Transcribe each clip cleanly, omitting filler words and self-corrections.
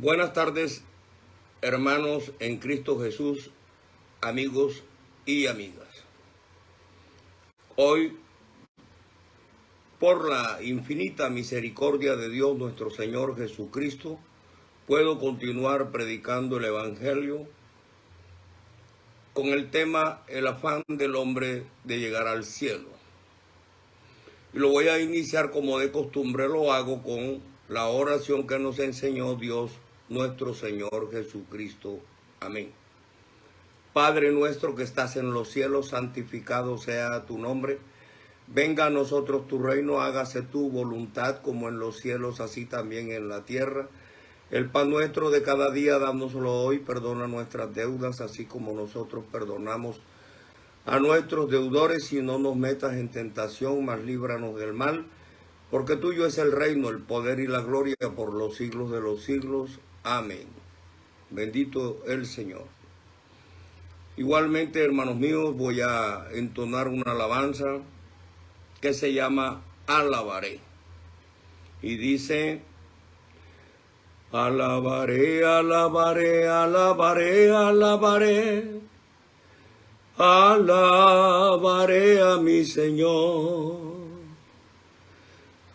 Buenas tardes, hermanos en Cristo Jesús, amigos y amigas. Hoy, por la infinita misericordia de Dios nuestro Señor Jesucristo, puedo continuar predicando el Evangelio con el tema el afán del hombre de llegar al cielo. Y lo voy a iniciar como de costumbre lo hago con la oración que nos enseñó Dios nuestro Señor Jesucristo. Amén. Padre nuestro que estás en los cielos, santificado sea tu nombre. Venga a nosotros tu reino, hágase tu voluntad como en los cielos, así también en la tierra. El pan nuestro de cada día, dámoslo hoy, perdona nuestras deudas, así como nosotros perdonamos a nuestros deudores, y no nos metas en tentación, mas líbranos del mal, porque tuyo es el reino, el poder y la gloria por los siglos de los siglos. Amén. Bendito el Señor. Igualmente, hermanos míos, voy a entonar una alabanza que se llama Alabaré. Y dice: alabaré, alabaré, alabaré, alabaré. Alabaré a mi Señor.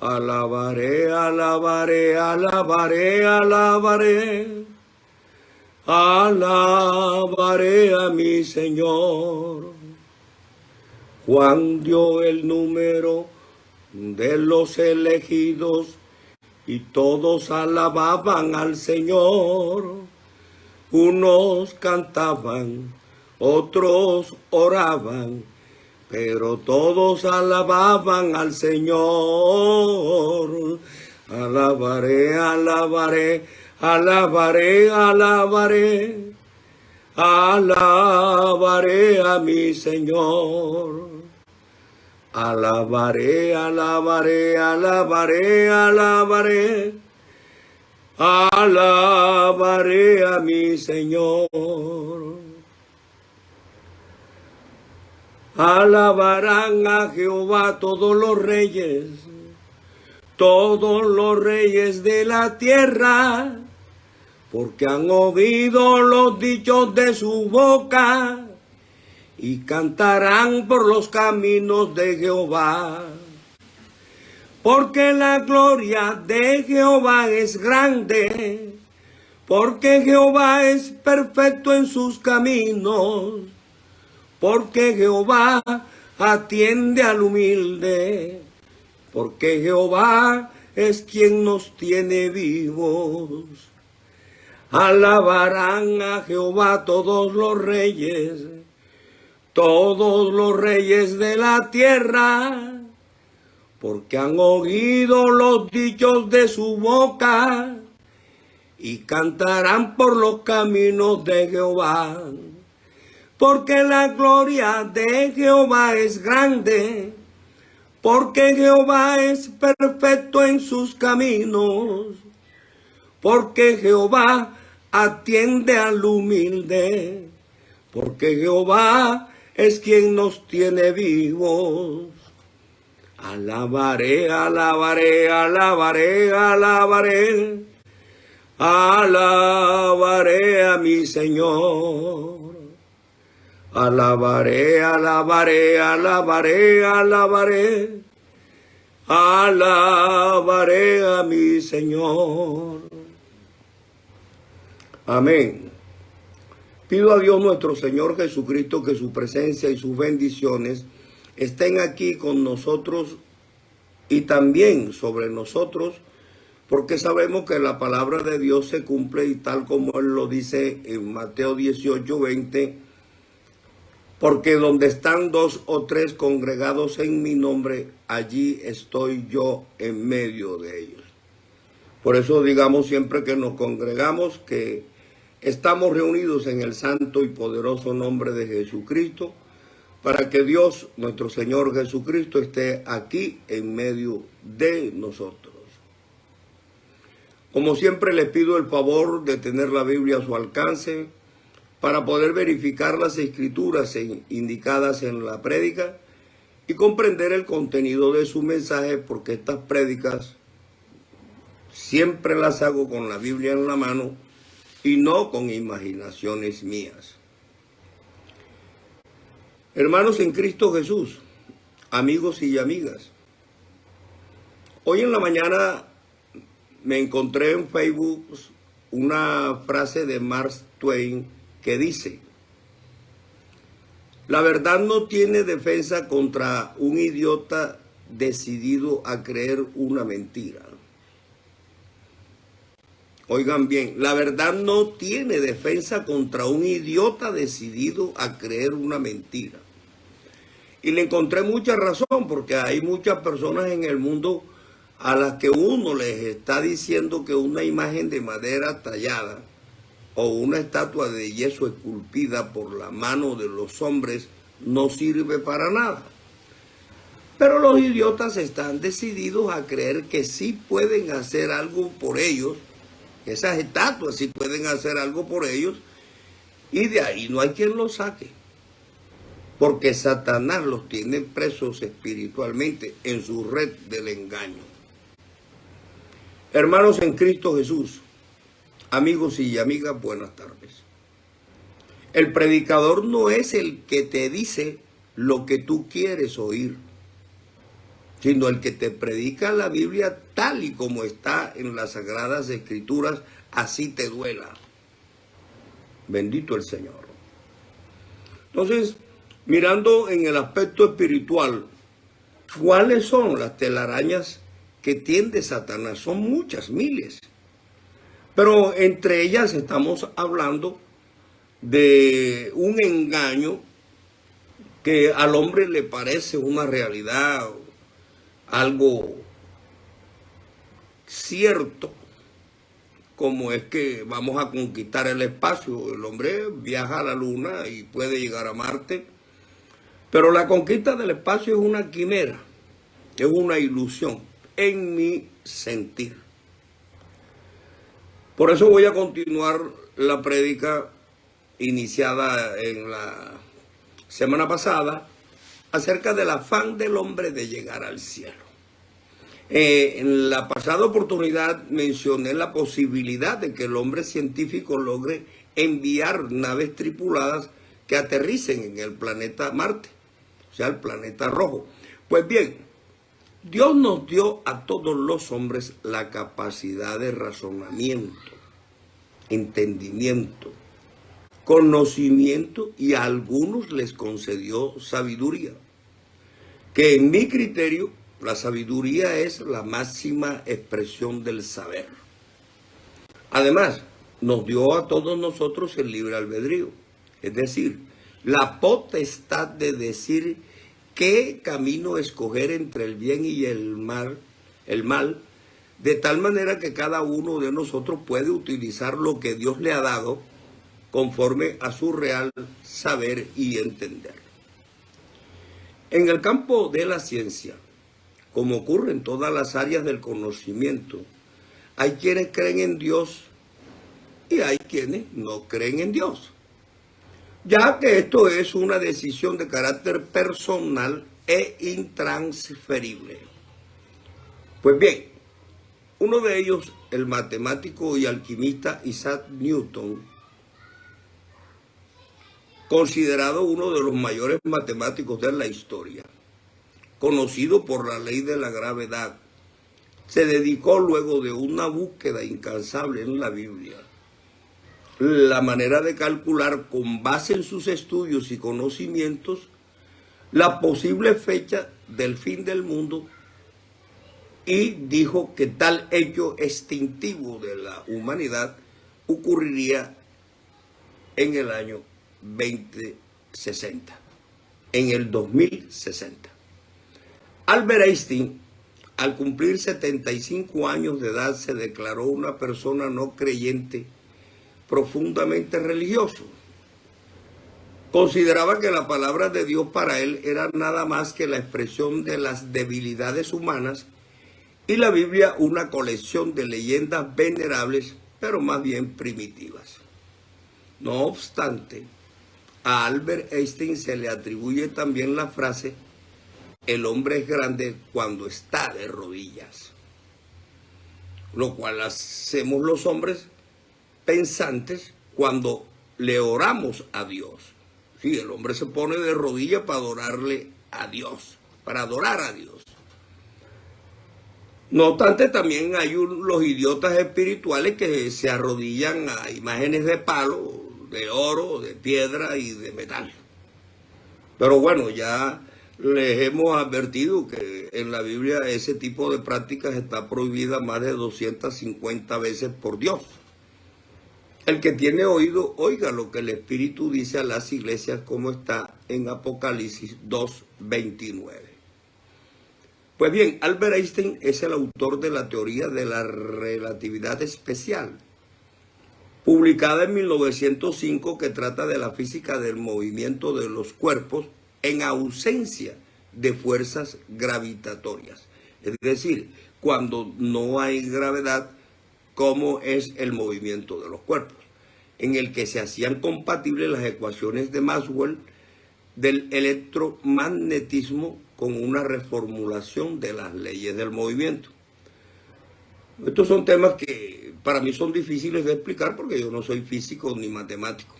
Alabaré, alabaré, alabaré, alabaré. Alabaré a mi Señor. Juan dio el número de los elegidos y todos alababan al Señor. Unos cantaban, otros oraban, pero todos alababan al Señor. Alabaré, alabaré, alabaré, alabaré. Alabaré a mi Señor. Alabaré, alabaré, alabaré, alabaré. Alabaré a mi Señor. Alabarán a Jehová todos los reyes de la tierra, porque han oído los dichos de su boca y cantarán por los caminos de Jehová. Porque la gloria de Jehová es grande, porque Jehová es perfecto en sus caminos, porque Jehová atiende al humilde, porque Jehová es quien nos tiene vivos. Alabarán a Jehová todos los reyes de la tierra, porque han oído los dichos de su boca y cantarán por los caminos de Jehová. Porque la gloria de Jehová es grande, porque Jehová es perfecto en sus caminos, porque Jehová atiende al humilde, porque Jehová es quien nos tiene vivos. Alabaré, alabaré, alabaré, alabaré. Alabaré a mi Señor. Alabaré, alabaré, alabaré, alabaré. Alabaré a mi Señor. Amén. Pido a Dios nuestro Señor Jesucristo que su presencia y sus bendiciones estén aquí con nosotros y también sobre nosotros, porque sabemos que la palabra de Dios se cumple, y tal como Él lo dice en Mateo 18:20, porque donde están 2 o 3 congregados en mi nombre, allí estoy yo en medio de ellos. Por eso digamos siempre que nos congregamos, que estamos reunidos en el santo y poderoso nombre de Jesucristo, para que Dios, nuestro Señor Jesucristo, esté aquí en medio de nosotros. Como siempre, les pido el favor de tener la Biblia a su alcance para poder verificar las escrituras indicadas en la prédica y comprender el contenido de su mensaje, porque estas prédicas Siempre las hago con la Biblia en la mano y no con imaginaciones mías. Hermanos en Cristo Jesús, amigos y amigas, hoy en la mañana me encontré en Facebook una frase de Mark Twain que dice: la verdad no tiene defensa contra un idiota decidido a creer una mentira. Oigan bien, la verdad no tiene defensa contra un idiota decidido a creer una mentira. Y le encontré mucha razón, porque hay muchas personas en el mundo a las que uno les está diciendo que una imagen de madera tallada o una estatua de yeso esculpida por la mano de los hombres no sirve para nada. Pero los idiotas están decididos a creer que sí pueden hacer algo por ellos, que esas estatuas sí pueden hacer algo por ellos, y de ahí no hay quien los saque. Porque Satanás los tiene presos espiritualmente en su red del engaño. Hermanos en Cristo Jesús, amigos y amigas, buenas tardes. El predicador no es el que te dice lo que tú quieres oír, sino el que te predica la Biblia tal y como está en las Sagradas Escrituras, así te duela. Bendito el Señor. Entonces, mirando en el aspecto espiritual, ¿cuáles son las telarañas que tiende Satanás? Son muchas, miles. Pero entre ellas estamos hablando de un engaño que al hombre le parece una realidad, algo cierto, como es que vamos a conquistar el espacio. El hombre viaja a la luna y puede llegar a Marte, pero la conquista del espacio es una quimera, es una ilusión, en mi sentir. Por eso voy a continuar la prédica iniciada en la semana pasada acerca del afán del hombre de llegar al cielo. En la pasada oportunidad mencioné la posibilidad de que el hombre científico logre enviar naves tripuladas que aterricen en el planeta Marte, o sea, el planeta rojo. Pues bien, Dios nos dio a todos los hombres la capacidad de razonamiento, entendimiento, conocimiento, y a algunos les concedió sabiduría, que en mi criterio la sabiduría es la máxima expresión del saber. Además, nos dio a todos nosotros el libre albedrío, es decir, la potestad de decir qué camino escoger entre el bien y el mal, de tal manera que cada uno de nosotros puede utilizar lo que Dios le ha dado conforme a su real saber y entender. En el campo de la ciencia, como ocurre en todas las áreas del conocimiento, hay quienes creen en Dios y hay quienes no creen en Dios, ya que esto es una decisión de carácter personal e intransferible. Pues bien, uno de ellos, el matemático y alquimista Isaac Newton, considerado uno de los mayores matemáticos de la historia, conocido por la ley de la gravedad, se dedicó luego de una búsqueda incansable en la Biblia, la manera de calcular con base en sus estudios y conocimientos la posible fecha del fin del mundo, y dijo que tal hecho extintivo de la humanidad ocurriría en el año 2060, en el 2060. Albert Einstein, al cumplir 75 años de edad, se declaró una persona no creyente, profundamente religioso. Consideraba que la palabra de Dios para él era nada más que la expresión de las debilidades humanas y la Biblia una colección de leyendas venerables, pero más bien primitivas. No obstante, a Albert Einstein se le atribuye también la frase: el hombre es grande cuando está de rodillas. lo cual hacemos los hombres pensantes cuando le oramos a Dios. Sí, el hombre se pone de rodillas para adorarle a Dios, para adorar a Dios. No obstante, también hay los idiotas espirituales que se arrodillan a imágenes de palo, de oro, de piedra y de metal. Pero bueno, ya les hemos advertido que en la Biblia ese tipo de prácticas está prohibida más de 250 veces por Dios. El que tiene oído, oiga lo que el Espíritu dice a las iglesias, como está en Apocalipsis 2:29. Pues bien, Albert Einstein es el autor de la teoría de la relatividad especial, publicada en 1905, que trata de la física del movimiento de los cuerpos en ausencia de fuerzas gravitatorias. Es decir, cuando no hay gravedad, cómo es el movimiento de los cuerpos, en el que se hacían compatibles las ecuaciones de Maxwell del electromagnetismo con una reformulación de las leyes del movimiento. Estos son temas que para mí son difíciles de explicar porque yo no soy físico ni matemático,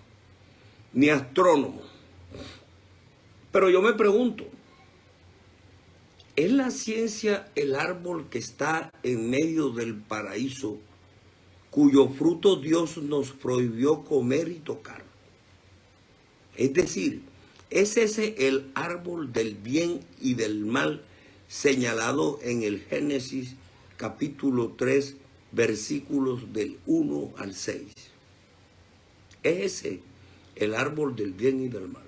ni astrónomo. Pero yo me pregunto, ¿es la ciencia el árbol que está en medio del paraíso, cuyo fruto Dios nos prohibió comer y tocar? Es decir, ¿es ese el árbol del bien y del mal señalado en el Génesis capítulo 3, versículos del 1 al 6? ¿Es ese el árbol del bien y del mal?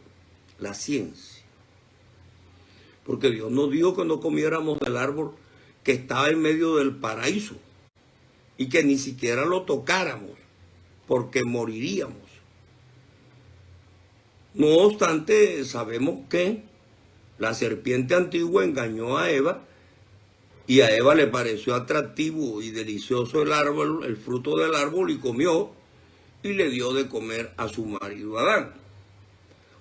La ciencia. Porque Dios nos dijo que no comiéramos del árbol que estaba en medio del paraíso y que ni siquiera lo tocáramos porque moriríamos. No obstante, sabemos que la serpiente antigua engañó a Eva y a Eva le pareció atractivo y delicioso el árbol, el fruto del árbol, y comió y le dio de comer a su marido Adán.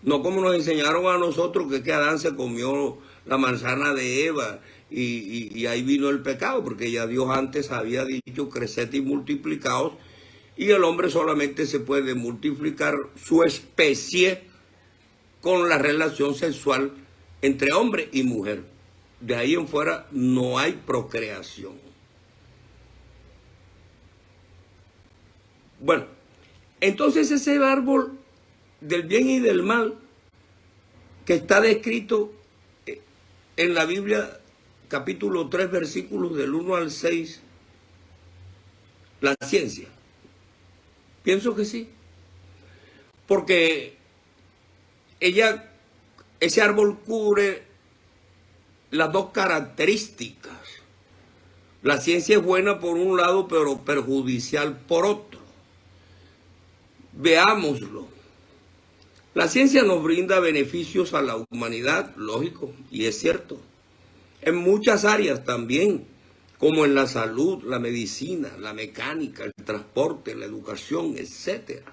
No como nos enseñaron a nosotros que Adán se comió la manzana de Eva y ahí vino el pecado, porque ya Dios antes había dicho creced y multiplicaos, y el hombre solamente se puede multiplicar su especie con la relación sexual entre hombre y mujer. De ahí en fuera no hay procreación. Bueno, entonces ese árbol del bien y del mal que está descrito en la Biblia, capítulo 3, versículos del 1 al 6, la ciencia. Pienso que sí. Porque ese árbol cubre las dos características. La ciencia es buena por un lado, pero perjudicial por otro. Veámoslo. La ciencia nos brinda beneficios a la humanidad, lógico, y es cierto. En muchas áreas también, como en la salud, la medicina, la mecánica, el transporte, la educación, etc.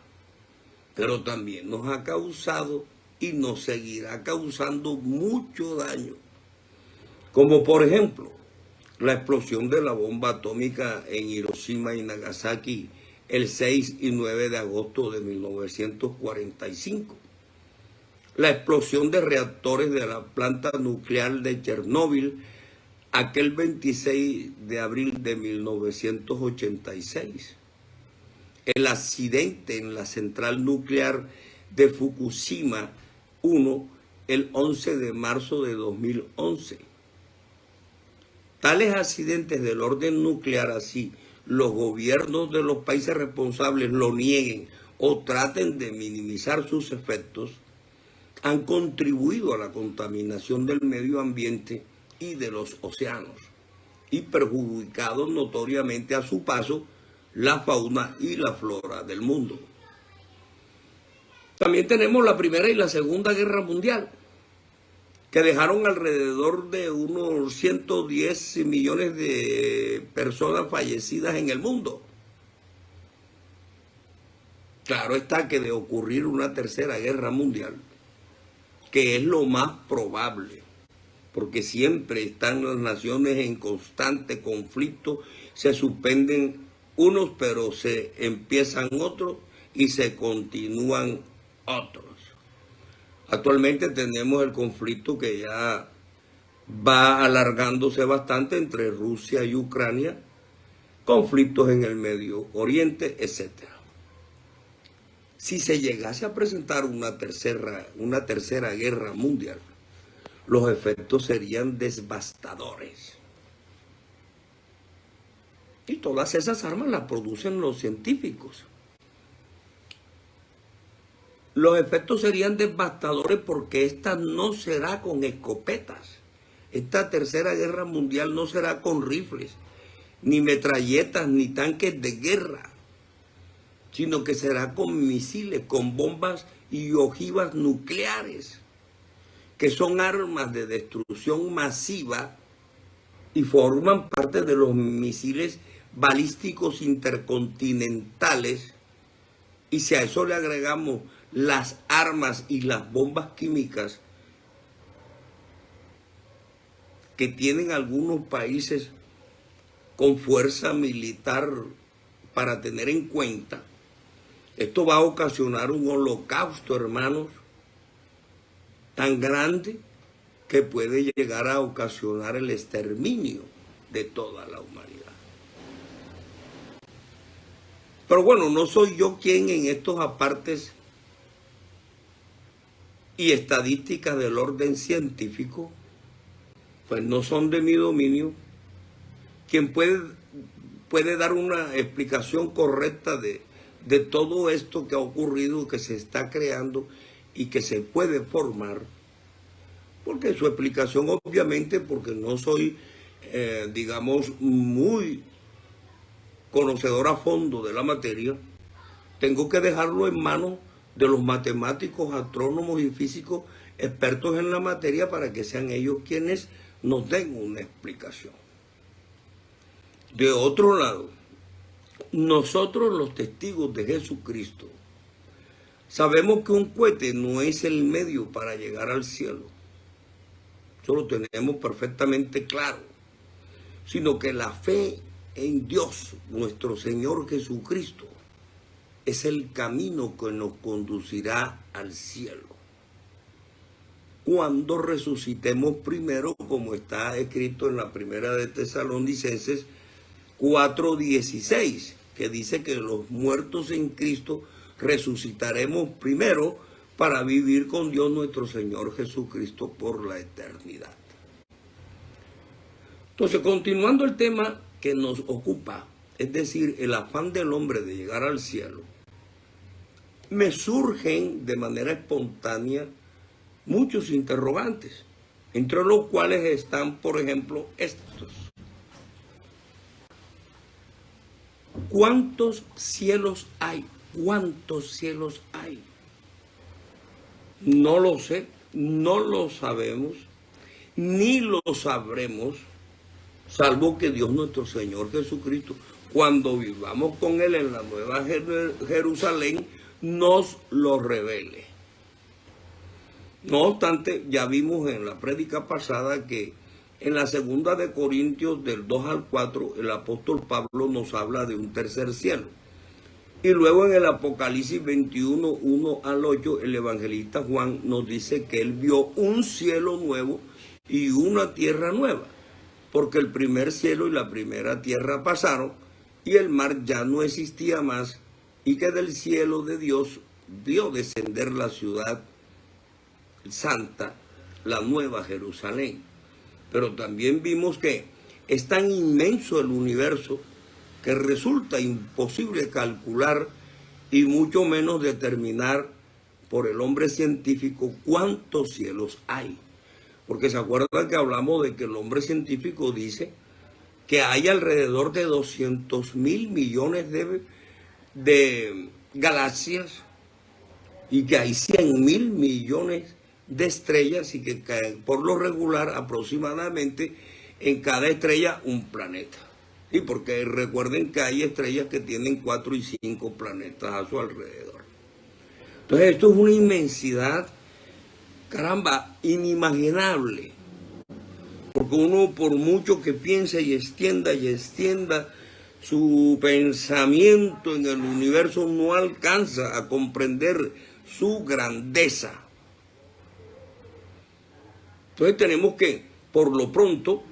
Pero también nos ha causado y nos seguirá causando mucho daño. Como por ejemplo, la explosión de la bomba atómica en Hiroshima y Nagasaki el 6 y 9 de agosto de 1945. La explosión de reactores de la planta nuclear de Chernóbil aquel 26 de abril de 1986. El accidente en la central nuclear de Fukushima 1 el 11 de marzo de 2011. Tales accidentes del orden nuclear, así los gobiernos de los países responsables lo nieguen o traten de minimizar sus efectos, han contribuido a la contaminación del medio ambiente y de los océanos y perjudicado notoriamente a su paso la fauna y la flora del mundo. También tenemos la Primera y la Segunda Guerra Mundial, que dejaron alrededor de unos 110 millones de personas fallecidas en el mundo. Claro está que de ocurrir una tercera guerra mundial, que es lo más probable, porque siempre están las naciones en constante conflicto, se suspenden unos, pero se empiezan otros y se continúan otros. Actualmente tenemos el conflicto que ya va alargándose bastante entre Rusia y Ucrania, conflictos en el Medio Oriente, etc. Si se llegase a presentar una tercera guerra mundial, los efectos serían devastadores. Y todas esas armas las producen los científicos. Los efectos serían devastadores porque esta no será con escopetas. Esta tercera guerra mundial no será con rifles, ni metralletas, ni tanques de guerra, sino que será con misiles, con bombas y ojivas nucleares, que son armas de destrucción masiva y forman parte de los misiles balísticos intercontinentales. Y si a eso le agregamos las armas y las bombas químicas que tienen algunos países con fuerza militar para tener en cuenta, esto va a ocasionar un holocausto, hermanos, tan grande que puede llegar a ocasionar el exterminio de toda la humanidad. Pero bueno, no soy yo quien en estos apartes y estadísticas del orden científico, pues no son de mi dominio, quien puede dar una explicación correcta de todo esto que ha ocurrido, que se está creando y que se puede formar, porque su explicación obviamente, porque no soy, digamos, muy conocedor a fondo de la materia, tengo que dejarlo en manos de los matemáticos, astrónomos y físicos expertos en la materia para que sean ellos quienes nos den una explicación. De otro lado, nosotros los testigos de Jesucristo sabemos que un cohete no es el medio para llegar al cielo. Eso lo tenemos perfectamente claro. Sino que la fe en Dios, nuestro Señor Jesucristo, es el camino que nos conducirá al cielo. Cuando resucitemos primero, como está escrito en la primera de Tesalonicenses 4:16, que dice que los muertos en Cristo resucitaremos primero para vivir con Dios nuestro Señor Jesucristo por la eternidad. Entonces, continuando el tema que nos ocupa, es decir, el afán del hombre de llegar al cielo, me surgen de manera espontánea muchos interrogantes, entre los cuales están, por ejemplo, estos. ¿Cuántos cielos hay? ¿Cuántos cielos hay? No lo sé, no lo sabemos, ni lo sabremos, salvo que Dios nuestro Señor Jesucristo, cuando vivamos con Él en la nueva Jerusalén, nos lo revele. No obstante, ya vimos en la prédica pasada que en la segunda de Corintios del 2 al 4, el apóstol Pablo nos habla de un tercer cielo. Y luego en el Apocalipsis 21, 1 al 8, el evangelista Juan nos dice que él vio un cielo nuevo y una tierra nueva, porque el primer cielo y la primera tierra pasaron y el mar ya no existía más, y que del cielo de Dios vio descender la ciudad santa, la nueva Jerusalén. Pero también vimos que es tan inmenso el universo que resulta imposible calcular y mucho menos determinar por el hombre científico cuántos cielos hay. Porque se acuerdan que hablamos de que el hombre científico dice que hay alrededor de 200.000 millones de galaxias y que hay 100.000 millones de estrellas y que por lo regular aproximadamente en cada estrella un planeta. Sí, porque recuerden que hay estrellas que tienen 4 y 5 planetas a su alrededor. Entonces esto es una inmensidad, caramba, inimaginable. Porque uno, por mucho que piense y extienda su pensamiento en el universo, no alcanza a comprender su grandeza. Entonces tenemos que, por lo pronto,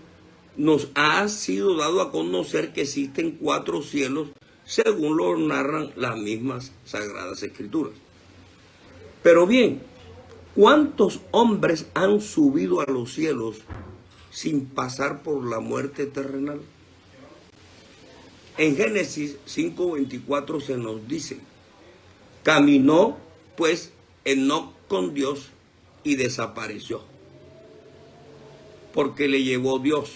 nos ha sido dado a conocer que existen 4 cielos, según lo narran las mismas Sagradas Escrituras. Pero bien, ¿cuántos hombres han subido a los cielos sin pasar por la muerte terrenal? En Génesis 5:24 se nos dice: caminó pues Enoc con Dios y desapareció, porque le llevó Dios.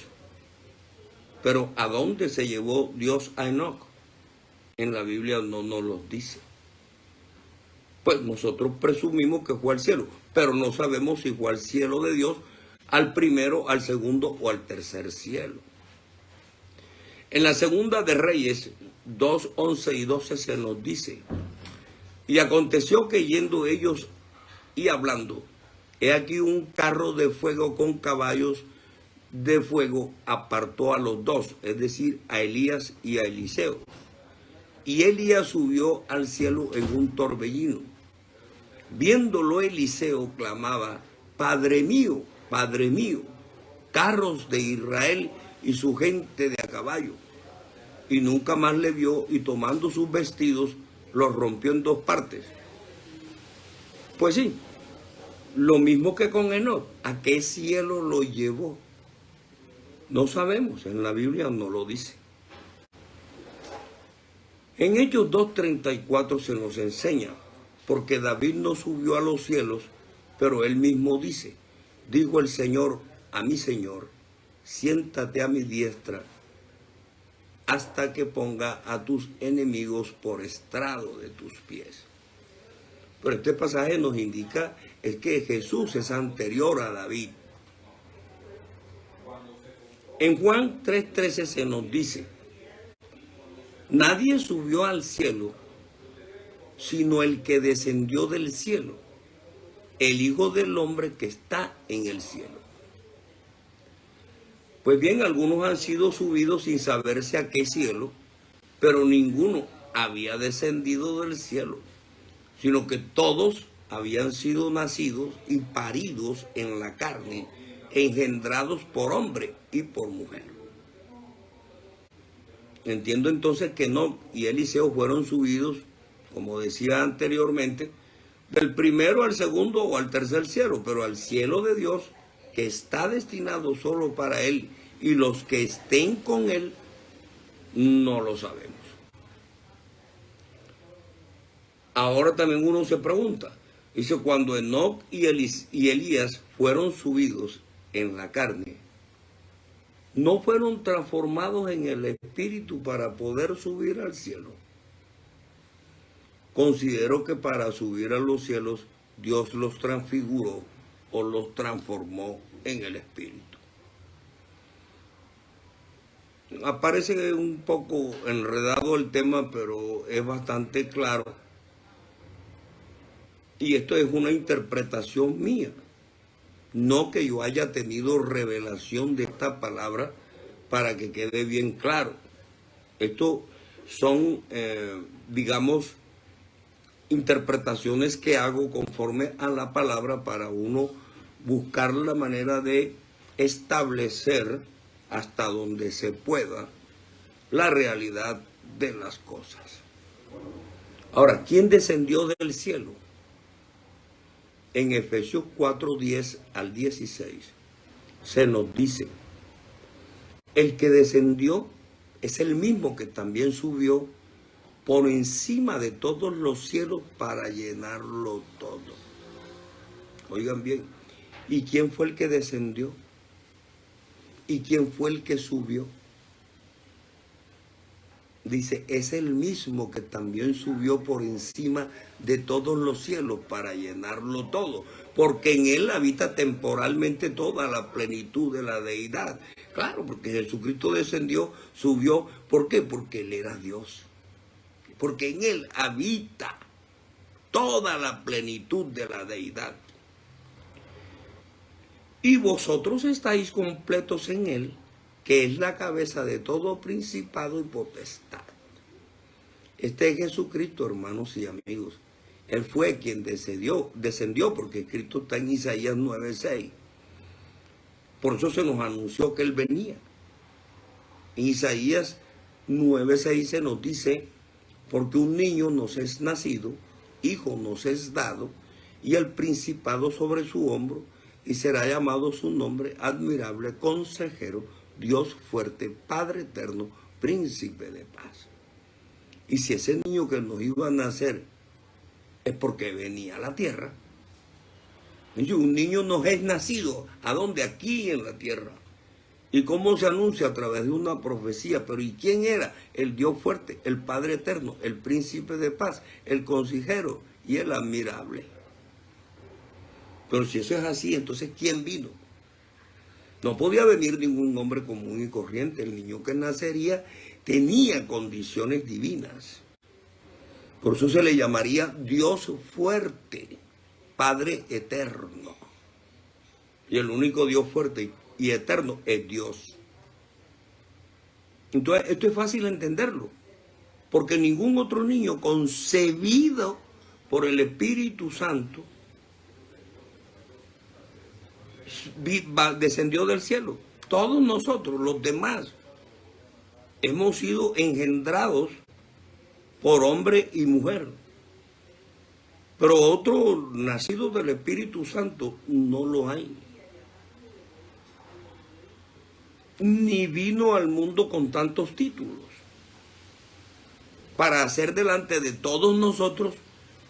Pero ¿a dónde se llevó Dios a Enoc? En la Biblia no nos lo dice. Pues nosotros presumimos que fue al cielo, pero no sabemos si fue al cielo de Dios, al primero, al segundo o al tercer cielo. En la segunda de Reyes 2:11 y 12 se nos dice: y aconteció que yendo ellos y hablando, he aquí un carro de fuego con caballos de fuego apartó a los dos, es decir, a Elías y a Eliseo. Y Elías subió al cielo en un torbellino. Viéndolo Eliseo clamaba: Padre mío, carros de Israel y su gente de a caballo. Y nunca más le vio, y tomando sus vestidos los rompió en 2 partes. Pues sí, lo mismo que con Enoc. ¿A qué cielo lo llevó? No sabemos, en la Biblia no lo dice. En Hechos 2:34 se nos enseña: porque David no subió a los cielos, pero él mismo dice: dijo el Señor a mi Señor, siéntate a mi diestra hasta que ponga a tus enemigos por estrado de tus pies. Pero este pasaje nos indica es que Jesús es anterior a David. En Juan 3:13 se nos dice: nadie subió al cielo sino el que descendió del cielo, el Hijo del Hombre que está en el cielo. Pues bien, algunos han sido subidos sin saberse a qué cielo, pero ninguno había descendido del cielo, sino que todos habían sido nacidos y paridos en la carne, engendrados por hombre y por mujer. Entiendo entonces que Enoc y Eliseo fueron subidos, como decía anteriormente, del primero al segundo o al tercer cielo, pero al cielo de Dios, que está destinado solo para él, y los que estén con él, no lo sabemos. Ahora también uno se pregunta, dice, cuando Enoc y Elías fueron subidos en la carne, ¿no fueron transformados en el espíritu para poder subir al cielo? Considero que para subir a los cielos, Dios los transfiguró o los transformó en el espíritu. Aparece un poco enredado el tema, pero es bastante claro. Y esto es una interpretación mía. No que yo haya tenido revelación de esta palabra para que quede bien claro. Esto son, digamos, interpretaciones que hago conforme a la palabra para uno buscar la manera de establecer hasta donde se pueda la realidad de las cosas. Ahora, ¿quién descendió del cielo? En Efesios 4:10 al 16 se nos dice: el que descendió es el mismo que también subió por encima de todos los cielos para llenarlo todo. Oigan bien, ¿y quién fue el que descendió? ¿Y quién fue el que subió? Dice, es el mismo que también subió por encima de todos los cielos para llenarlo todo, porque en él habita temporalmente toda la plenitud de la deidad. Claro, porque Jesucristo descendió, subió. ¿Por qué? Porque él era Dios. Porque en él habita toda la plenitud de la deidad. Y vosotros estáis completos en él, que es la cabeza de todo principado y potestad. Este es Jesucristo, hermanos y amigos. Él fue quien descendió, porque Cristo está en Isaías 9:6. Por eso se nos anunció que Él venía. En Isaías 9:6 se nos dice, porque un niño nos es nacido, hijo nos es dado, y el principado sobre su hombro, y será llamado su nombre admirable, consejero, Dios fuerte, Padre eterno, príncipe de paz. Y si ese niño que nos iba a nacer es porque venía a la tierra, un niño nos es nacido, ¿a dónde? Aquí en la tierra. ¿Y cómo se anuncia? A través de una profecía. Pero ¿y quién era? El Dios fuerte, el Padre eterno, el príncipe de paz, el consejero y el admirable. Pero si eso es así, entonces ¿quién vino? No podía venir ningún hombre común y corriente. El niño que nacería tenía condiciones divinas. Por eso se le llamaría Dios fuerte, Padre eterno. Y el único Dios fuerte y eterno es Dios. Entonces, esto es fácil entenderlo, porque ningún otro niño concebido por el Espíritu Santo descendió del cielo. Todos nosotros, los demás, hemos sido engendrados por hombre y mujer. Pero otro nacido del Espíritu Santo no lo hay. Ni vino al mundo con tantos títulos para hacer delante de todos nosotros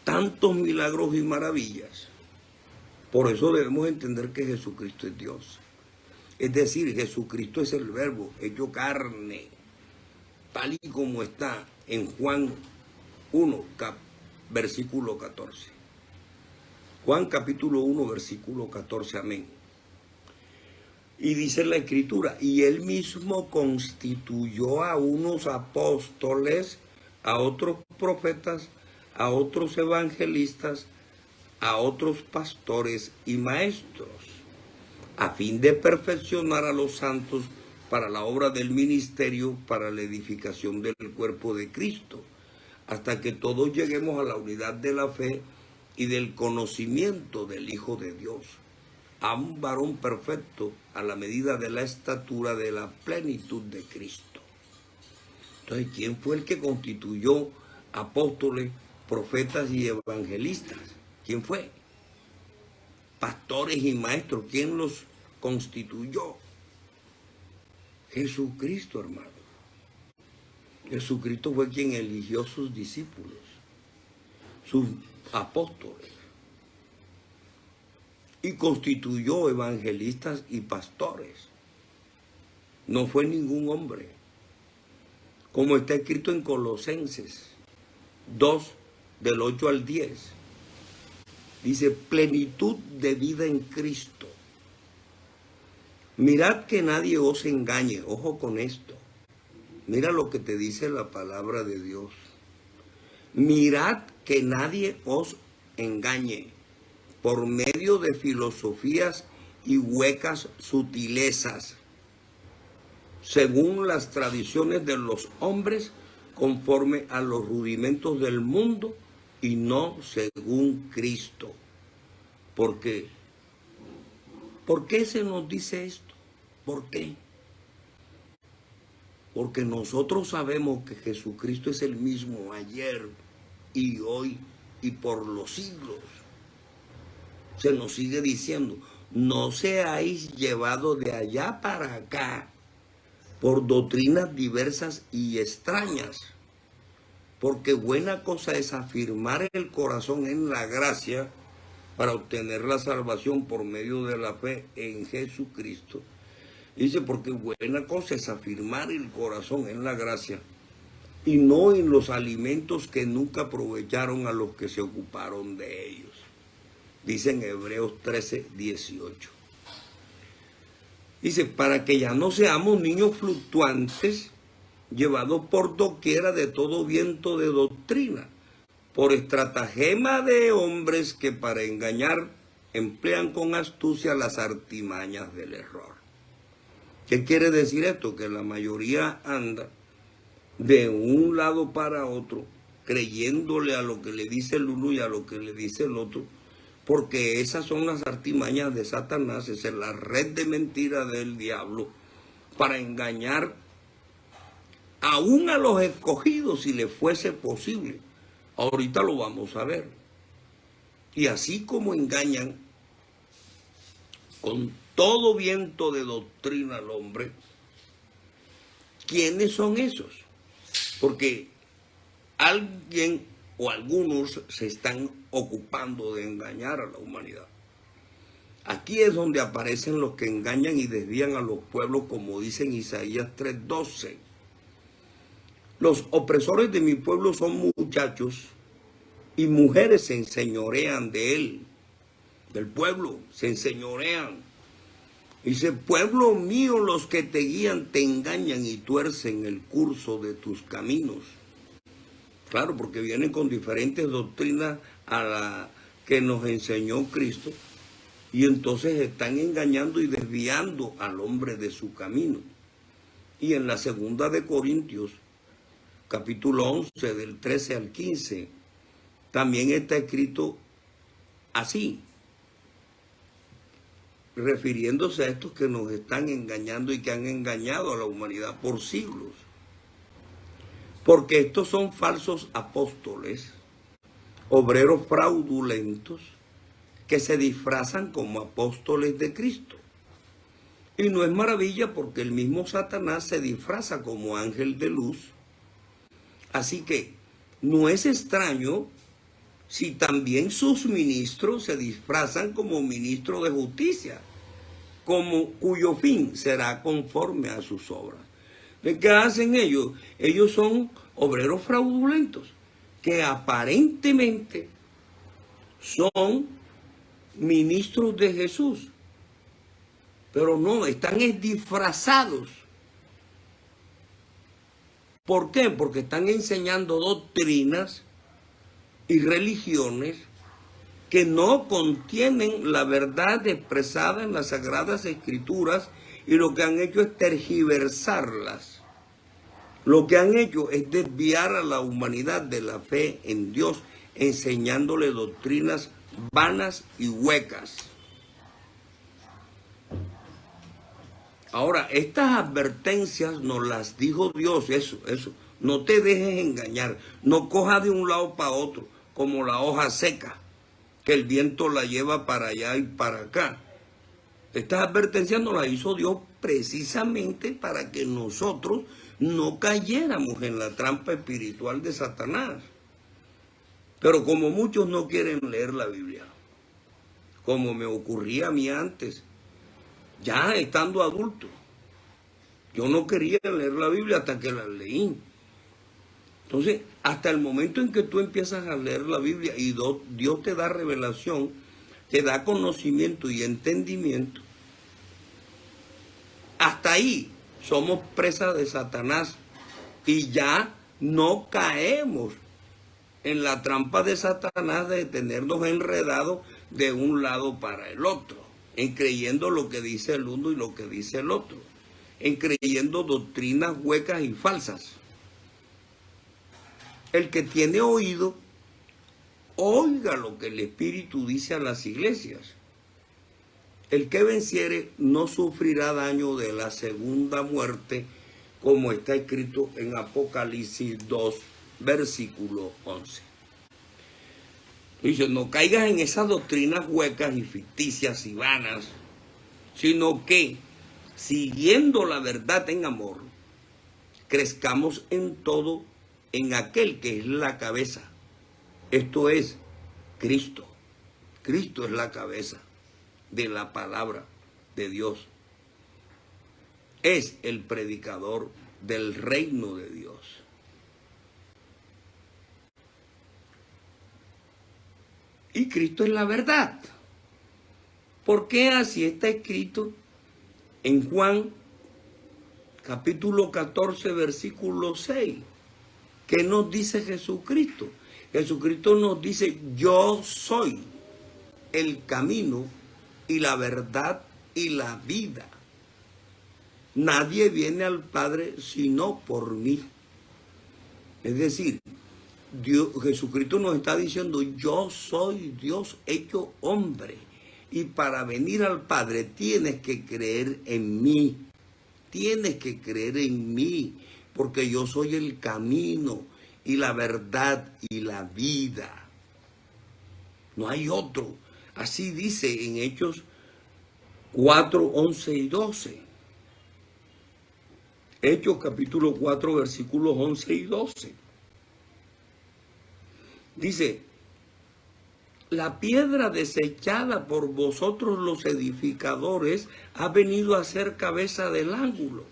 tantos milagros y maravillas. Por eso debemos entender que Jesucristo es Dios. Es decir, Jesucristo es el Verbo hecho carne, tal y como está en Juan 1, versículo 14. Juan capítulo 1, versículo 14, amén. Y dice la Escritura, y Él mismo constituyó a unos apóstoles, a otros profetas, a otros evangelistas, a otros pastores y maestros, a fin de perfeccionar a los santos para la obra del ministerio, para la edificación del cuerpo de Cristo, hasta que todos lleguemos a la unidad de la fe y del conocimiento del Hijo de Dios, a un varón perfecto a la medida de la estatura de la plenitud de Cristo. Entonces, ¿quién fue el que constituyó apóstoles, profetas y evangelistas? ¿Quién fue? Pastores y maestros, ¿quién los constituyó? Jesucristo, hermano. Jesucristo fue quien eligió sus discípulos, sus apóstoles, y constituyó evangelistas y pastores. No fue ningún hombre. Como está escrito en Colosenses 2, del 8 al 10. Dice, plenitud de vida en Cristo. Mirad que nadie os engañe. Ojo con esto. Mira lo que te dice la palabra de Dios. Mirad que nadie os engañe por medio de filosofías y huecas sutilezas, según las tradiciones de los hombres, conforme a los rudimentos del mundo, y no según Cristo. ¿Por qué? ¿Por qué se nos dice esto? ¿Por qué? Porque nosotros sabemos que Jesucristo es el mismo ayer y hoy y por los siglos. Se nos sigue diciendo, no seáis llevados de allá para acá por doctrinas diversas y extrañas, porque buena cosa es afirmar el corazón en la gracia para obtener la salvación por medio de la fe en Jesucristo. Dice, porque buena cosa es afirmar el corazón en la gracia y no en los alimentos que nunca aprovecharon a los que se ocuparon de ellos. Dice en Hebreos 13, 18. Dice, para que ya no seamos niños fluctuantes, llevados por doquiera de todo viento de doctrina, por estratagema de hombres que para engañar emplean con astucia las artimañas del error. ¿Qué quiere decir esto? Que la mayoría anda de un lado para otro, creyéndole a lo que le dice el uno y a lo que le dice el otro, porque esas son las artimañas de Satanás, esa es la red de mentira del diablo, para engañar aún a los escogidos si le fuese posible. Ahorita lo vamos a ver. Y así como engañan con todo viento de doctrina al hombre, ¿quiénes son esos? Porque alguien o algunos se están ocupando de engañar a la humanidad. Aquí es donde aparecen los que engañan y desvían a los pueblos, como dice en Isaías 3:12. Los opresores de mi pueblo son muchachos y mujeres se enseñorean de él, del pueblo, se enseñorean. Dice, pueblo mío, los que te guían te engañan y tuercen el curso de tus caminos. Claro, porque vienen con diferentes doctrinas a la que nos enseñó Cristo y entonces están engañando y desviando al hombre de su camino. Y en la segunda de Corintios, capítulo 11, del 13 al 15, también está escrito así, refiriéndose a estos que nos están engañando y que han engañado a la humanidad por siglos. Porque estos son falsos apóstoles, obreros fraudulentos, que se disfrazan como apóstoles de Cristo. Y no es maravilla porque el mismo Satanás se disfraza como ángel de luz. Así que no es extraño si también sus ministros se disfrazan como ministros de justicia, cuyo fin será conforme a sus obras. ¿Qué hacen ellos? Ellos son obreros fraudulentos que aparentemente son ministros de Jesús, pero no, están disfrazados. ¿Por qué? Porque están enseñando doctrinas y religiones que no contienen la verdad expresada en las Sagradas Escrituras, y lo que han hecho es tergiversarlas. Lo que han hecho es desviar a la humanidad de la fe en Dios, enseñándole doctrinas vanas y huecas. Ahora, estas advertencias nos las dijo Dios, eso. No te dejes engañar, no cojas de un lado para otro, como la hoja seca, que el viento la lleva para allá y para acá. Estas advertencias nos las hizo Dios precisamente para que nosotros no cayéramos en la trampa espiritual de Satanás. Pero como muchos no quieren leer la Biblia, como me ocurría a mí antes, ya estando adulto, yo no quería leer la Biblia hasta que la leí. Entonces, hasta el momento en que tú empiezas a leer la Biblia y Dios te da revelación, te da conocimiento y entendimiento, hasta ahí somos presas de Satanás y ya no caemos en la trampa de Satanás de tenernos enredados de un lado para el otro, en creyendo lo que dice el uno y lo que dice el otro, en creyendo doctrinas huecas y falsas. El que tiene oído, oiga lo que el Espíritu dice a las iglesias. El que venciere no sufrirá daño de la segunda muerte, como está escrito en Apocalipsis 2, versículo 11. Dice, no caigas en esas doctrinas huecas y ficticias y vanas, sino que, siguiendo la verdad en amor, crezcamos en todo en aquel que es la cabeza. Esto es Cristo. Cristo es la cabeza de la palabra de Dios. Es el predicador del reino de Dios. Y Cristo es la verdad. ¿Por qué así está escrito en Juan capítulo 14, versículo 6? ¿Qué nos dice Jesucristo? Jesucristo nos dice, yo soy el camino y la verdad y la vida. Nadie viene al Padre sino por mí. Es decir, Jesucristo nos está diciendo, yo soy Dios hecho hombre. Y para venir al Padre tienes que creer en mí. Tienes que creer en mí, porque yo soy el camino y la verdad y la vida. No hay otro. Así dice en Hechos 4, 11 y 12. Hechos capítulo 4, versículos 11 y 12. Dice, la piedra desechada por vosotros los edificadores ha venido a ser cabeza del ángulo.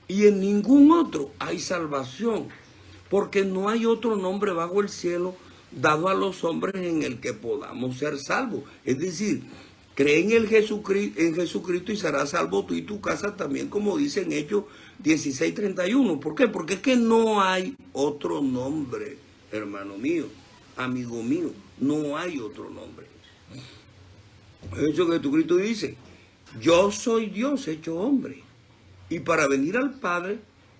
Y en ningún otro hay salvación, porque no hay otro nombre bajo el cielo dado a los hombres en el que podamos ser salvos. Es decir, cree en Jesucristo y serás salvo tú y tu casa también, como dice en Hechos 16:31. ¿Por qué? Porque es que no hay otro nombre, hermano mío, amigo mío, no hay otro nombre. Eso que Jesucristo dice, yo soy Dios hecho hombre. Y para venir al Padre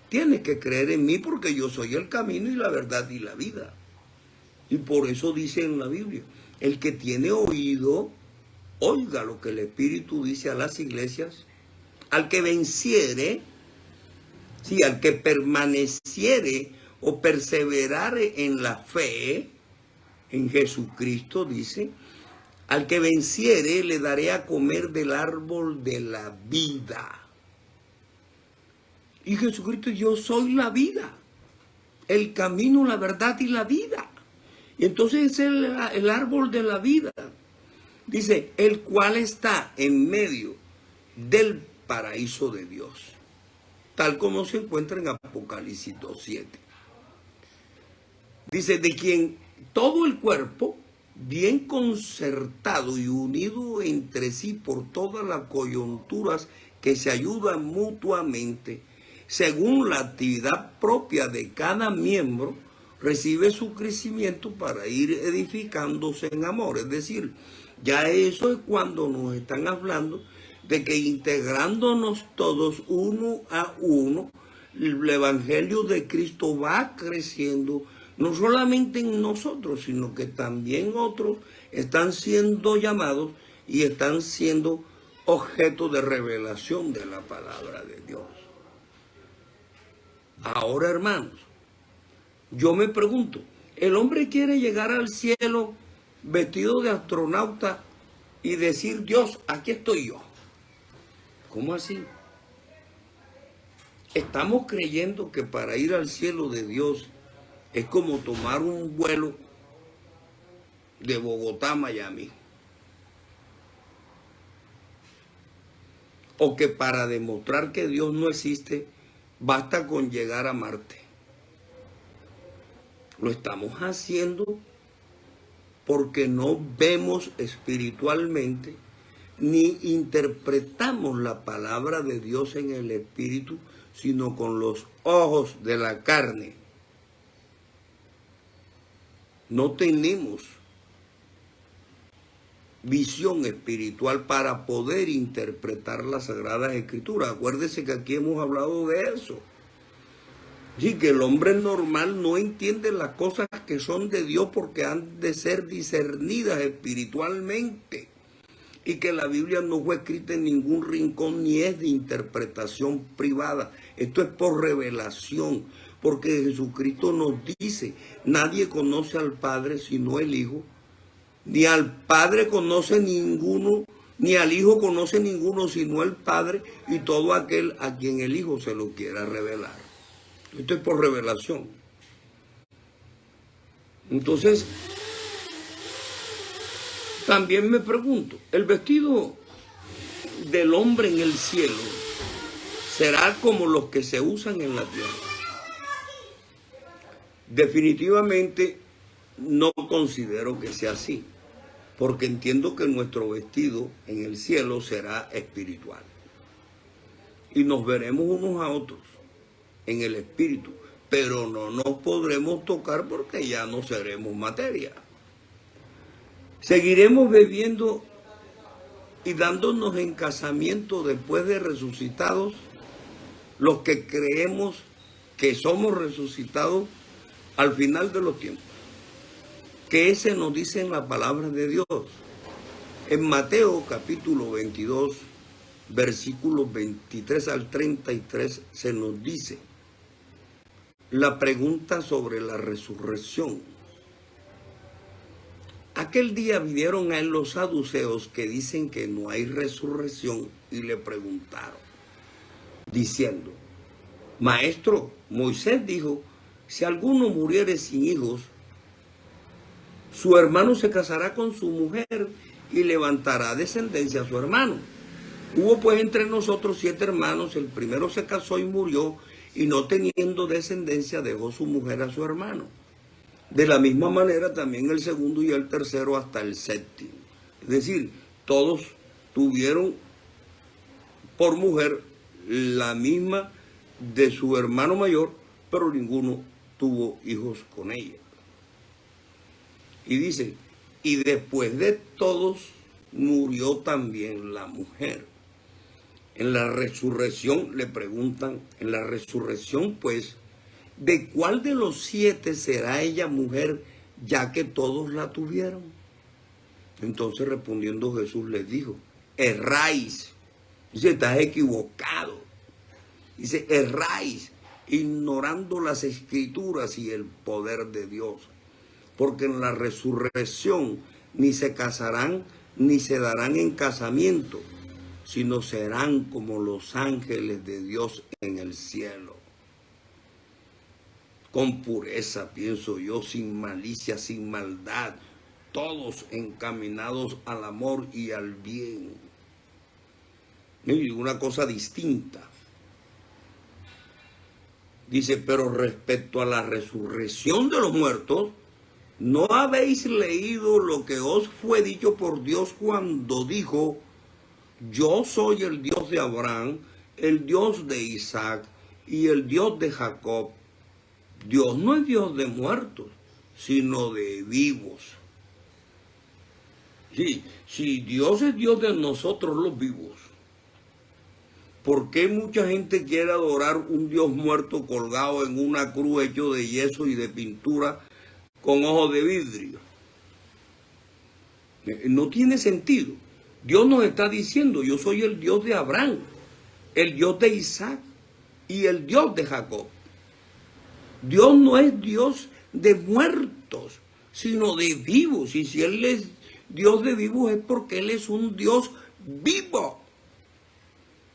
tienes que creer en mí, porque yo soy el camino y la verdad y la vida. Y por eso dice en la Biblia, el que tiene oído, oiga lo que el Espíritu dice a las iglesias. Al que venciere, sí, al que permaneciere o perseverare en la fe, en Jesucristo dice, al que venciere le daré a comer del árbol de la vida. Y Jesucristo, yo soy la vida, el camino, la verdad y la vida. Y entonces es el árbol de la vida. Dice, el cual está en medio del paraíso de Dios, tal como se encuentra en Apocalipsis 2:7. Dice, de quien todo el cuerpo, bien concertado y unido entre sí por todas las coyunturas que se ayudan mutuamente, según la actividad propia de cada miembro, recibe su crecimiento para ir edificándose en amor. Es decir, ya eso es cuando nos están hablando de que integrándonos todos uno a uno, el Evangelio de Cristo va creciendo, no solamente en nosotros, sino que también otros están siendo llamados y están siendo objeto de revelación de la palabra de Dios. Ahora, hermanos, yo me pregunto, ¿el hombre quiere llegar al cielo vestido de astronauta y decir, Dios, aquí estoy yo? ¿Cómo así? Estamos creyendo que para ir al cielo de Dios es como tomar un vuelo de Bogotá a Miami. O que para demostrar que Dios no existe, basta con llegar a Marte. Lo estamos haciendo porque no vemos espiritualmente ni interpretamos la palabra de Dios en el espíritu, sino con los ojos de la carne. No tenemos visión espiritual para poder interpretar las Sagradas Escrituras. Acuérdese que aquí hemos hablado de eso. Sí, que el hombre normal no entiende las cosas que son de Dios porque han de ser discernidas espiritualmente. Y que la Biblia no fue escrita en ningún rincón ni es de interpretación privada. Esto es por revelación. Porque Jesucristo nos dice, nadie conoce al Padre sino el Hijo. Ni al Padre conoce ninguno, ni al Hijo conoce ninguno sino el Padre y todo aquel a quien el Hijo se lo quiera revelar. Esto es por revelación. Entonces, también me pregunto, ¿el vestido del hombre en el cielo será como los que se usan en la tierra? Definitivamente no considero que sea así, porque entiendo que nuestro vestido en el cielo será espiritual. Y nos veremos unos a otros en el espíritu, pero no nos podremos tocar porque ya no seremos materia. Seguiremos bebiendo y dándonos en casamiento después de resucitados, los que creemos que somos resucitados al final de los tiempos. Que ese nos dice en la palabra de Dios. En Mateo capítulo 22, versículos 23 al 33, se nos dice la pregunta sobre la resurrección. Aquel día vinieron a él los saduceos que dicen que no hay resurrección y le preguntaron, diciendo, Maestro, Moisés dijo, si alguno muriere sin hijos, su hermano se casará con su mujer y levantará descendencia a su hermano. Hubo pues entre nosotros 7 hermanos, el primero se casó y murió, y no teniendo descendencia dejó su mujer a su hermano. De la misma manera también el segundo y el tercero hasta el séptimo. Es decir, todos tuvieron por mujer la misma de su hermano mayor, pero ninguno tuvo hijos con ella. Y dice, y después de todos murió también la mujer. En la resurrección le preguntan, en la resurrección pues, ¿de cuál de los 7 será ella mujer, ya que todos la tuvieron? Entonces respondiendo Jesús les dijo, erráis. Dice, estás equivocado. Dice, erráis, ignorando las escrituras y el poder de Dios. Porque en la resurrección ni se casarán, ni se darán en casamiento, sino serán como los ángeles de Dios en el cielo. Con pureza, pienso yo, sin malicia, sin maldad, todos encaminados al amor y al bien. Y una cosa distinta. Dice, pero respecto a la resurrección de los muertos, ¿no habéis leído lo que os fue dicho por Dios cuando dijo, yo soy el Dios de Abraham, el Dios de Isaac y el Dios de Jacob? Dios no es Dios de muertos, sino de vivos. Sí, si Dios es Dios de nosotros los vivos, ¿por qué mucha gente quiere adorar un Dios muerto colgado en una cruz hecho de yeso y de pintura con ojos de vidrio? No tiene sentido. Dios nos está diciendo, yo soy el Dios de Abraham, el Dios de Isaac y el Dios de Jacob. Dios no es Dios de muertos, sino de vivos. Y si Él es Dios de vivos es porque Él es un Dios vivo.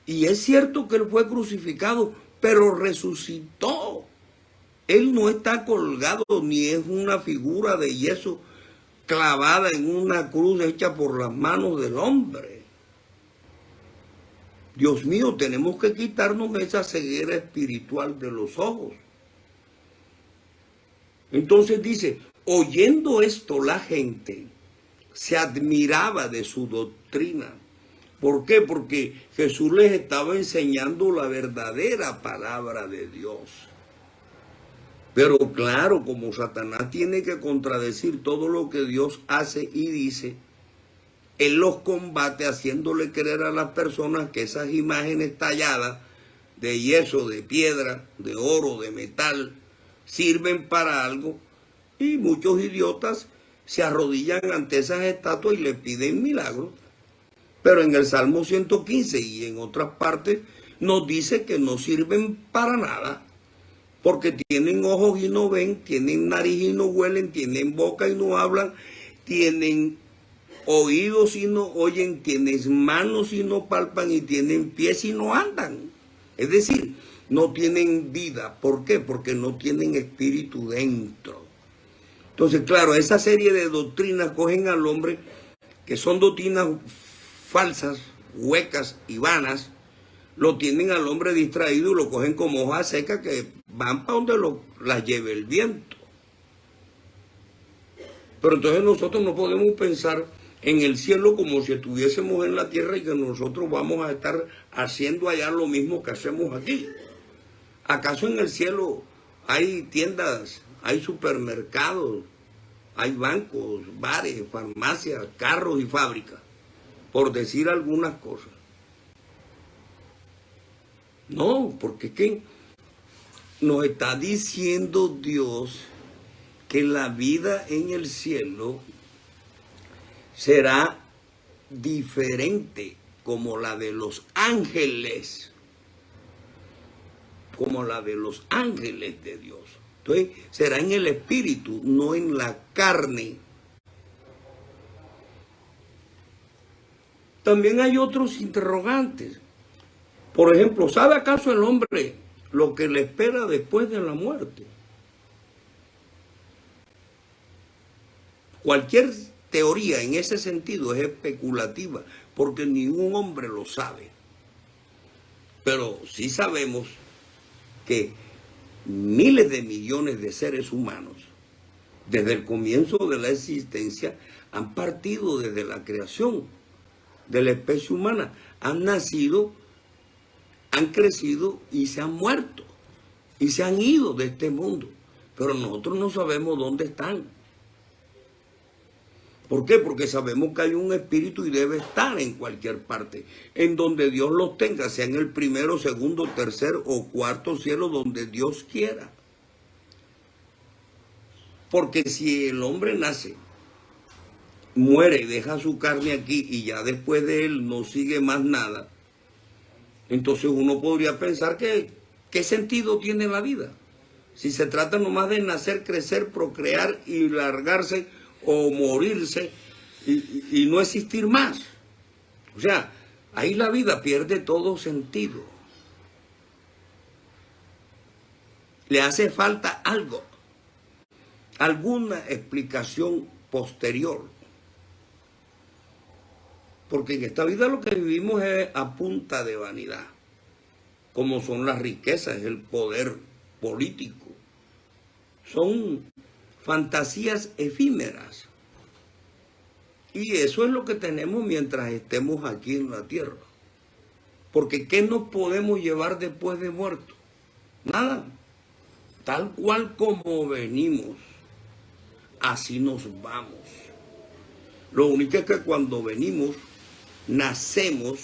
Y es cierto que Él fue crucificado, pero resucitó. Él no está colgado ni es una figura de yeso clavada en una cruz hecha por las manos del hombre. Dios mío, tenemos que quitarnos esa ceguera espiritual de los ojos. Entonces dice, oyendo esto la gente se admiraba de su doctrina. ¿Por qué? Porque Jesús les estaba enseñando la verdadera palabra de Dios. Pero claro, como Satanás tiene que contradecir todo lo que Dios hace y dice, él los combate haciéndole creer a las personas que esas imágenes talladas de yeso, de piedra, de oro, de metal, sirven para algo, y muchos idiotas se arrodillan ante esas estatuas y le piden milagros. Pero en el Salmo 115 y en otras partes nos dice que no sirven para nada, porque tienen ojos y no ven, tienen nariz y no huelen, tienen boca y no hablan, tienen oídos y no oyen, tienen manos y no palpan, y tienen pies y no andan. Es decir, no tienen vida. ¿Por qué? Porque no tienen espíritu dentro. Entonces, claro, esa serie de doctrinas cogen al hombre, que son doctrinas falsas, huecas y vanas, lo tienen al hombre distraído y lo cogen como hoja seca que van para donde las lleve el viento. Pero entonces nosotros no podemos pensar en el cielo como si estuviésemos en la tierra y que nosotros vamos a estar haciendo allá lo mismo que hacemos aquí. ¿Acaso en el cielo hay tiendas, hay supermercados, hay bancos, bares, farmacias, carros y fábricas, por decir algunas cosas. No, porque es que nos está diciendo Dios que la vida en el cielo será diferente como la de los ángeles, como la de los ángeles de Dios. Entonces, será en el espíritu, no en la carne. También hay otros interrogantes. Por ejemplo, ¿sabe acaso el hombre lo que le espera después de la muerte? Cualquier teoría en ese sentido es especulativa, porque ningún hombre lo sabe. Pero sí sabemos que miles de millones de seres humanos, desde el comienzo de la existencia, han partido desde la creación de la especie humana, han nacido, han crecido y se han muerto, y se han ido de este mundo, pero nosotros no sabemos dónde están. ¿Por qué? Porque sabemos que hay un espíritu y debe estar en cualquier parte, en donde Dios los tenga, sea en el primero, segundo, tercer o cuarto cielo, donde Dios quiera. Porque si el hombre nace, muere y deja su carne aquí y ya después de él no sigue más nada, entonces uno podría pensar que ¿qué sentido tiene la vida? Si se trata nomás de nacer, crecer, procrear y largarse o morirse y no existir más. O sea, ahí la vida pierde todo sentido. Le hace falta algo, alguna explicación posterior. Porque en esta vida lo que vivimos es a punta de vanidad, como son las riquezas, el poder político. Son fantasías efímeras. Y eso es lo que tenemos mientras estemos aquí en la tierra. Porque ¿qué nos podemos llevar después de muerto? Nada. Tal cual como venimos, así nos vamos. Lo único es que cuando venimos, nacemos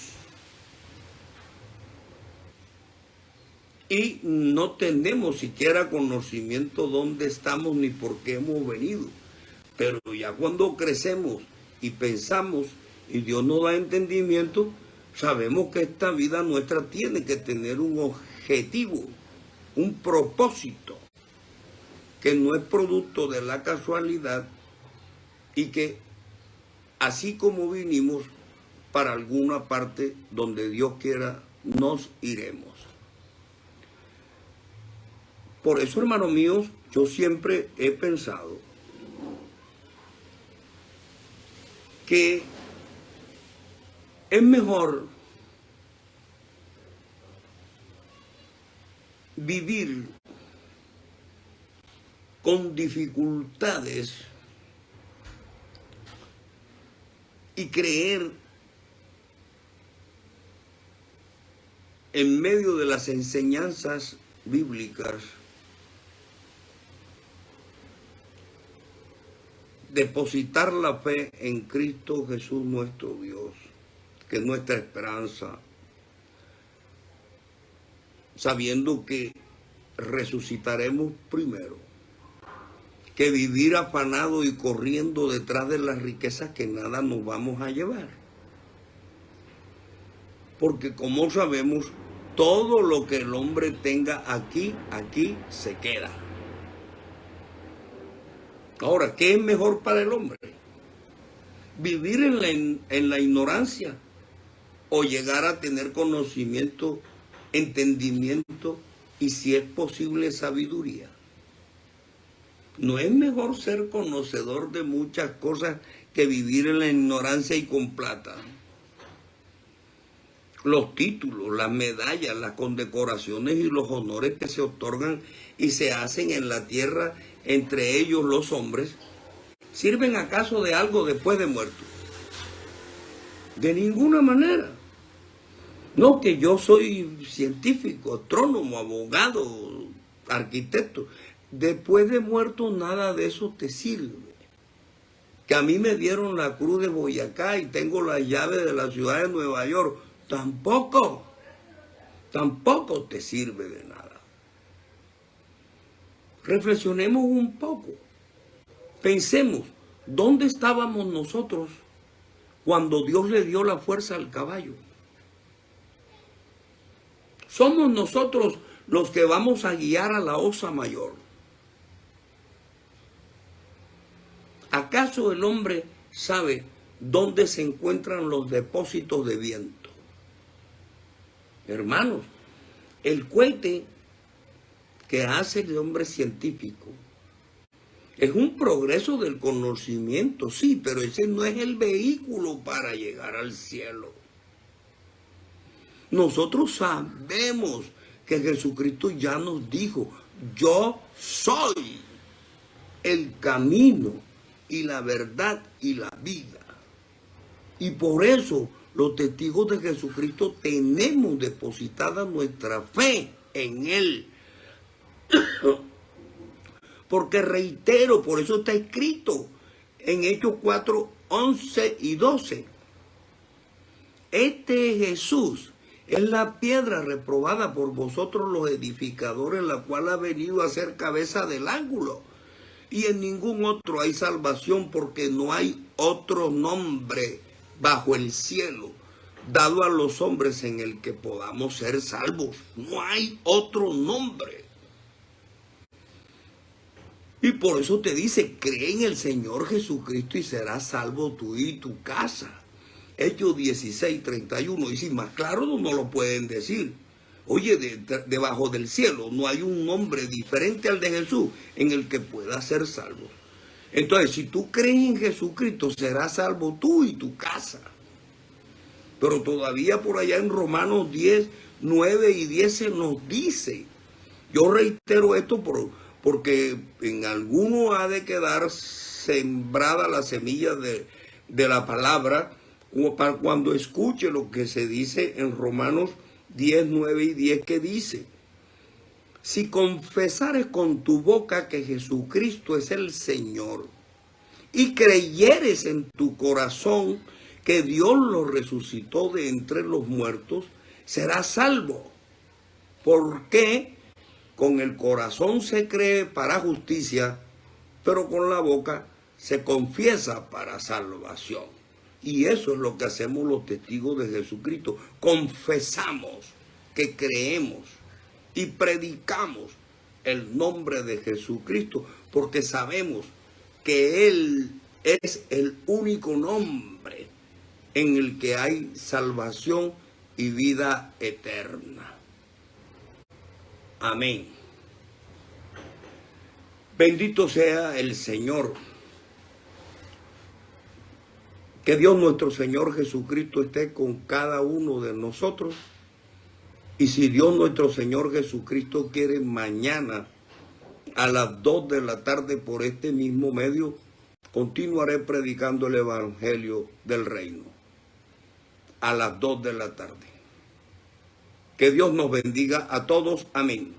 y no tenemos siquiera conocimiento dónde estamos ni por qué hemos venido. Pero ya cuando crecemos y pensamos y Dios nos da entendimiento, sabemos que esta vida nuestra tiene que tener un objetivo, un propósito, que no es producto de la casualidad y que así como vinimos, para alguna parte donde Dios quiera nos iremos. Por eso, hermanos míos, yo siempre he pensado que es mejor vivir con dificultades y creer en medio de las enseñanzas bíblicas, depositar la fe en Cristo Jesús nuestro Dios, que es nuestra esperanza, sabiendo que resucitaremos primero, que vivir afanado y corriendo detrás de las riquezas que nada nos vamos a llevar. Porque como sabemos, todo lo que el hombre tenga aquí se queda. Ahora, ¿qué es mejor para el hombre? ¿Vivir en la ignorancia o llegar a tener conocimiento, entendimiento y, si es posible, sabiduría? ¿No es mejor ser conocedor de muchas cosas que vivir en la ignorancia y con plata? Los títulos, las medallas, las condecoraciones y los honores que se otorgan y se hacen en la tierra, entre ellos los hombres, ¿sirven acaso de algo después de muerto? De ninguna manera. No, que yo soy científico, astrónomo, abogado, arquitecto. Después de muerto nada de eso te sirve. Que a mí me dieron la cruz de Boyacá y tengo la llave de la ciudad de Nueva York. Tampoco te sirve de nada. Reflexionemos un poco. Pensemos, ¿dónde estábamos nosotros cuando Dios le dio la fuerza al caballo? Somos nosotros los que vamos a guiar a la osa mayor. ¿Acaso el hombre sabe dónde se encuentran los depósitos de viento? Hermanos, el cohete que hace el hombre científico es un progreso del conocimiento, sí, pero ese no es el vehículo para llegar al cielo. Nosotros sabemos que Jesucristo ya nos dijo, yo soy el camino y la verdad y la vida. Y por eso los testigos de Jesucristo tenemos depositada nuestra fe en Él. Porque reitero, por eso está escrito en Hechos 4, 11 y 12. Este Jesús es la piedra reprobada por vosotros los edificadores, la cual ha venido a ser cabeza del ángulo. Y en ningún otro hay salvación, porque no hay otro nombre bajo el cielo dado a los hombres en el que podamos ser salvos. No hay otro nombre. Y por eso te dice, cree en el Señor Jesucristo y serás salvo tú y tu casa. Hechos 16, 31. Y si más claro no lo pueden decir. Oye, debajo del cielo no hay un nombre diferente al de Jesús en el que puedas ser salvo. Entonces, si tú crees en Jesucristo, serás salvo tú y tu casa. Pero todavía por allá en Romanos 10, 9 y 10 se nos dice. Yo reitero esto porque en alguno ha de quedar sembrada la semilla de la palabra, como para cuando escuche lo que se dice en Romanos 10, 9 y 10, que dice: si confesares con tu boca que Jesucristo es el Señor y creyeres en tu corazón que Dios lo resucitó de entre los muertos, serás salvo. Porque con el corazón se cree para justicia, pero con la boca se confiesa para salvación. Y eso es lo que hacemos los testigos de Jesucristo. Confesamos que creemos y predicamos el nombre de Jesucristo, porque sabemos que Él es el único nombre en el que hay salvación y vida eterna. Amén. Bendito sea el Señor. Que Dios nuestro Señor Jesucristo esté con cada uno de nosotros. Y si Dios nuestro Señor Jesucristo quiere, mañana a las 2 de la tarde por este mismo medio, continuaré predicando el Evangelio del Reino. A las 2 de la tarde. Que Dios nos bendiga a todos. Amén.